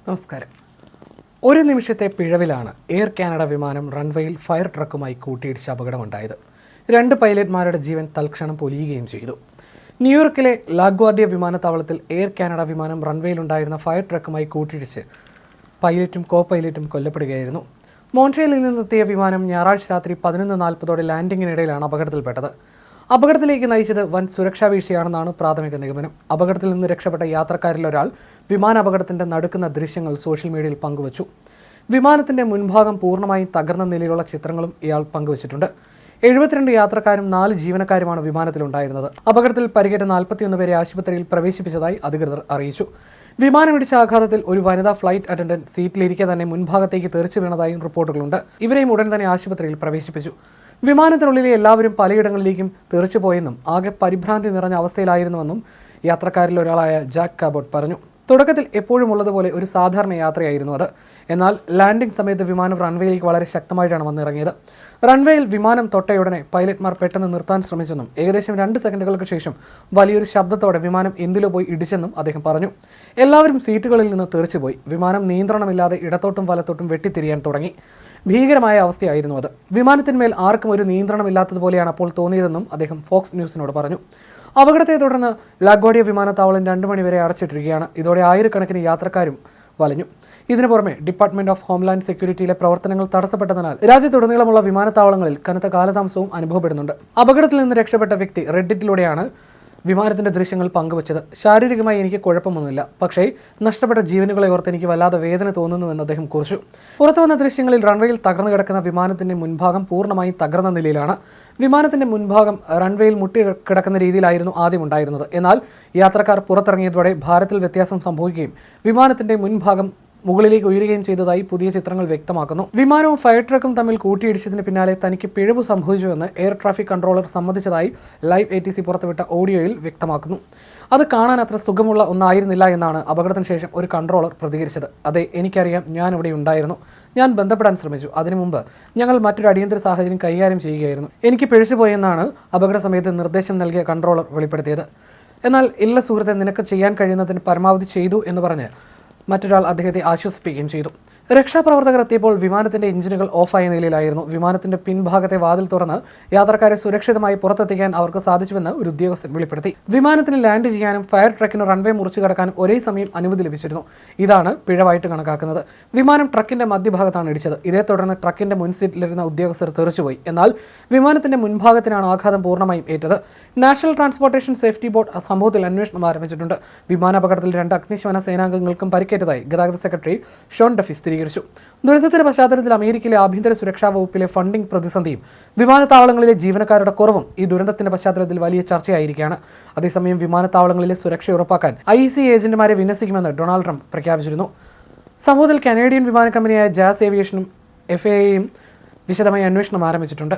നമസ്കാരം. ഒരു നിമിഷത്തെ പിഴവിലാണ് എയർ കാനഡ വിമാനം റൺവേയിൽ ഫയർ ട്രക്കുമായി കൂട്ടിയിടിച്ച് അപകടമുണ്ടായത്. 2 പൈലറ്റ്മാരുടെ ജീവൻ തൽക്ഷണം പൊലിയുകയും ചെയ്തു. ന്യൂയോർക്കിലെ ലാഗ്വാർഡിയ വിമാനത്താവളത്തിൽ എയർ കാനഡ വിമാനം റൺവേയിലുണ്ടായിരുന്ന ഫയർ ട്രക്കുമായി കൂട്ടിയിടിച്ച് പൈലറ്റും കോ പൈലറ്റും കൊല്ലപ്പെടുകയായിരുന്നു. മോൺട്രിയലിൽ നിന്നെത്തിയ വിമാനം ഞായറാഴ്ച രാത്രി 11:40 ലാൻഡിങ്ങിനിടയിലാണ് അപകടത്തിൽപ്പെട്ടത്. അപകടത്തിലേക്ക് നയിച്ചത് വൻ സുരക്ഷാ വീഴ്ചയാണെന്നാണ് പ്രാഥമിക നിഗമനം. അപകടത്തിൽ നിന്ന് രക്ഷപ്പെട്ട യാത്രക്കാരിൽ ഒരാൾ വിമാനാപകടത്തിൻ്റെ നടുക്കുന്ന ദൃശ്യങ്ങൾ സോഷ്യൽ മീഡിയയിൽ പങ്കുവച്ചു. വിമാനത്തിൻ്റെ മുൻഭാഗം പൂർണ്ണമായും തകർന്ന നിലയിലുള്ള ചിത്രങ്ങളും ഇയാൾ പങ്കുവച്ചിട്ടുണ്ട്. 72 യാത്രക്കാരും 4 ജീവനക്കാരുമാണ് വിമാനത്തിലുണ്ടായിരുന്നത്. അപകടത്തിൽ പരിക്കേറ്റ 41 പേരെ ആശുപത്രിയിൽ പ്രവേശിപ്പിച്ചതായി അധികൃതർ അറിയിച്ചു. വിമാനമിടിച്ച ആഘാതത്തിൽ ഒരു വനിതാ ഫ്ലൈറ്റ് അറ്റൻഡന്റ് സീറ്റിലിരിക്കെ തന്നെ മുൻഭാഗത്തേക്ക് തെറിച്ചു വീണതായും റിപ്പോർട്ടുകളുണ്ട്. ഇവരെയും ഉടൻ തന്നെ ആശുപത്രിയിൽ പ്രവേശിപ്പിച്ചു. വിമാനത്തിനുള്ളിലെ എല്ലാവരും പലയിടങ്ങളിലേക്കും തെറിച്ചുപോയെന്നും ആകെ പരിഭ്രാന്തി നിറഞ്ഞ അവസ്ഥയിലായിരുന്നുവെന്നും യാത്രക്കാരിൽ ഒരാളായ ജാക്ക് കാബോട്ട് പറഞ്ഞു. തുടക്കത്തിൽ എപ്പോഴും ഉള്ളതുപോലെ ഒരു സാധാരണ യാത്രയായിരുന്നു അത്. എന്നാൽ ലാൻഡിംഗ് സമയത്ത് വിമാനം റൺവേയിലേക്ക് വളരെ ശക്തമായിട്ടാണ് വന്നിറങ്ങിയത്. റൺവേയിൽ വിമാനം തൊട്ടയുടനെ പൈലറ്റ്മാർ പെട്ടെന്ന് നിർത്താൻ ശ്രമിച്ചെന്നും ഏകദേശം 2 സെക്കൻഡുകൾക്ക് ശേഷം വലിയൊരു ശബ്ദത്തോടെ വിമാനം എന്തിലോ പോയി ഇടിച്ചെന്നും അദ്ദേഹം പറഞ്ഞു. എല്ലാവരും സീറ്റുകളിൽ നിന്ന് തെറിച്ചുപോയി. വിമാനം നിയന്ത്രണമില്ലാതെ ഇടത്തോട്ടും വലത്തോട്ടും വെട്ടിത്തിരിയാൻ തുടങ്ങി. ഭീകരമായ അവസ്ഥയായിരുന്നു അത്. വിമാനത്തിന്മേൽ ആർക്കും ഒരു നിയന്ത്രണമില്ലാത്തതുപോലെയാണ് അപ്പോൾ തോന്നിയതെന്നും അദ്ദേഹം ഫോക്സ് ന്യൂസിനോട് പറഞ്ഞു. അപകടത്തെ തുടർന്ന് ലാഗ്വാർഡിയ വിമാനത്താവളം 2 മണിവരെ അടച്ചിട്ടിരിക്കുകയാണ്. ഇതോടെ ആയിരക്കണക്കിന് യാത്രക്കാരും വലഞ്ഞു. ഇതിനു പുറമെ ഡിപ്പാർട്ട്മെന്റ് ഓഫ് ഹോംലാൻഡ് സെക്യൂരിറ്റിയിലെ പ്രവർത്തനങ്ങൾ തടസ്സപ്പെട്ടതിനാൽ രാജ്യത്തുടനീളമുള്ള വിമാനത്താവളങ്ങളിൽ കനത്ത കാലതാമസവും അനുഭവപ്പെടുന്നുണ്ട്. അപകടത്തിൽ നിന്ന് രക്ഷപ്പെട്ട വ്യക്തി റെഡിറ്റിലൂടെയാണ് വിമാനത്തിന്റെ ദൃശ്യങ്ങൾ പങ്കുവച്ചത്. ശാരീരികമായി എനിക്ക് കുഴപ്പമൊന്നുമില്ല, പക്ഷേ നഷ്ടപ്പെട്ട ജീവനുകളെ ഓർത്ത് എനിക്ക് വല്ലാതെ വേദന തോന്നുന്നുവെന്ന് അദ്ദേഹം കുറിച്ചു. പുറത്തുവന്ന ദൃശ്യങ്ങളിൽ റൺവേയിൽ തകർന്നു കിടക്കുന്ന വിമാനത്തിന്റെ മുൻഭാഗം പൂർണ്ണമായും തകർന്ന നിലയിലാണ്. വിമാനത്തിന്റെ മുൻഭാഗം റൺവേയിൽ മുട്ടി കിടക്കുന്ന രീതിയിലായിരുന്നു ആദ്യം ഉണ്ടായിരുന്നത്. എന്നാൽ യാത്രക്കാർ പുറത്തിറങ്ങിയതോടെ ഭാരത്തിൽ വ്യത്യാസം സംഭവിക്കുകയും വിമാനത്തിന്റെ മുൻഭാഗം മുകളിലേക്ക് ഉയരുകയും ചെയ്തതായി പുതിയ ചിത്രങ്ങൾ വ്യക്തമാക്കുന്നു. വിമാനവും ഫയർ ട്രക്കും തമ്മിൽ കൂട്ടിയിടിച്ചതിന് പിന്നാലെ തനിക്ക് പിഴവ് സംഭവിച്ചുവെന്ന് എയർ ട്രാഫിക് കൺട്രോളർ സമ്മതിച്ചതായി ലൈവ് ATC പുറത്തുവിട്ട ഓഡിയോയിൽ വ്യക്തമാക്കുന്നു. അത് കാണാൻ അത്ര സുഖമുള്ള ഒന്നായിരുന്നില്ല എന്നാണ് അപകടത്തിന് ശേഷം ഒരു കൺട്രോളർ പ്രതികരിച്ചത്. അതെ, എനിക്കറിയാം, ഞാൻ ഇവിടെ ഉണ്ടായിരുന്നു. ഞാൻ ബന്ധപ്പെടാൻ ശ്രമിച്ചു. അതിനു മുമ്പ് ഞങ്ങൾ മറ്റൊരു അടിയന്തര സാഹചര്യം കൈകാര്യം ചെയ്യുകയായിരുന്നു. എനിക്ക് പിഴച്ചുപോയെന്നാണ് അപകട സമയത്ത് നിർദ്ദേശം നൽകിയ കൺട്രോളർ വെളിപ്പെടുത്തിയത്. എന്നാൽ ഇല്ല സുഹൃത്തെ, നിനക്ക് ചെയ്യാൻ കഴിയുന്നതിന് പരമാവധി ചെയ്തു എന്ന് പറഞ്ഞ് മറ്റൊരാൾ അദ്ദേഹത്തെ ആശ്വസിപ്പിക്കുകയും ചെയ്തു. രക്ഷാപ്രവർത്തകർ എത്തിയപ്പോൾ വിമാനത്തിന്റെ എഞ്ചിനുകൾ ഓഫായ നിലയിലായിരുന്നു. വിമാനത്തിന്റെ പിൻഭാഗത്തെ വാതിൽ തുറന്ന് യാത്രക്കാരെ സുരക്ഷിതമായി പുറത്തെത്തിക്കാൻ അവർക്ക് സാധിച്ചുവെന്ന് ഒരു ഉദ്യോഗസ്ഥൻ വെളിപ്പെടുത്തി. വിമാനത്തിന് ലാൻഡ് ചെയ്യാനും ഫയർ ട്രക്കിന് റൺവേ മുറിച്ചു കടക്കാനും ഒരേ സമയം അനുമതി ലഭിച്ചിരുന്നു. ഇതാണ് പിഴവായിട്ട് കണക്കാക്കുന്നത്. വിമാനം ട്രക്കിന്റെ മധ്യഭാഗത്താണ് ഇടിച്ചത്. ഇതേ തുടർന്ന് ട്രക്കിന്റെ മുൻ സീറ്റിലിരുന്ന ഉദ്യോഗസ്ഥർ തെറിച്ചുപോയി. എന്നാൽ വിമാനത്തിന്റെ മുൻഭാഗത്തിനാണ് ആഘാതം പൂർണ്ണമായും ഏറ്റത്. നാഷണൽ ട്രാൻസ്പോർട്ടേഷൻ സേഫ്റ്റി ബോർഡ് സംഭവത്തിൽ അന്വേഷണം ആരംഭിച്ചിട്ടുണ്ട്. വിമാനാപകടത്തിൽ 2 അഗ്നിശമന സേനാംഗങ്ങൾക്കും പരിക്കേറ്റതായി ഗതാഗത സെക്രട്ടറി ഷോൺ ഡഫി സ്ഥിരീകരിച്ചു. ദുരന്തത്തിന്റെ പശ്ചാത്തലത്തിൽ അമേരിക്കയിലെ ആഭ്യന്തര സുരക്ഷാ വകുപ്പിലെ ഫണ്ടിംഗ് പ്രതിസന്ധിയും വിമാനത്താവളങ്ങളിലെ ജീവനക്കാരുടെ കുറവും ഈ ദുരന്തത്തിന്റെ പശ്ചാത്തലത്തിൽ വലിയ ചർച്ചയായിരിക്കുകയാണ്. അതേസമയം വിമാനത്താവളങ്ങളിലെ സുരക്ഷ ഉറപ്പാക്കാൻ IC ഏജന്റുമാരെ വിന്യസിക്കുമെന്ന് ഡൊണാൾഡ് ട്രംപ് പ്രഖ്യാപിച്ചിരുന്നു. സംഭവത്തിൽ കനേഡിയൻ വിമാന കമ്പനിയായ ജാസ് ഏവിയേഷനും FAAയും വിശദമായ അന്വേഷണം ആരംഭിച്ചിട്ടുണ്ട്.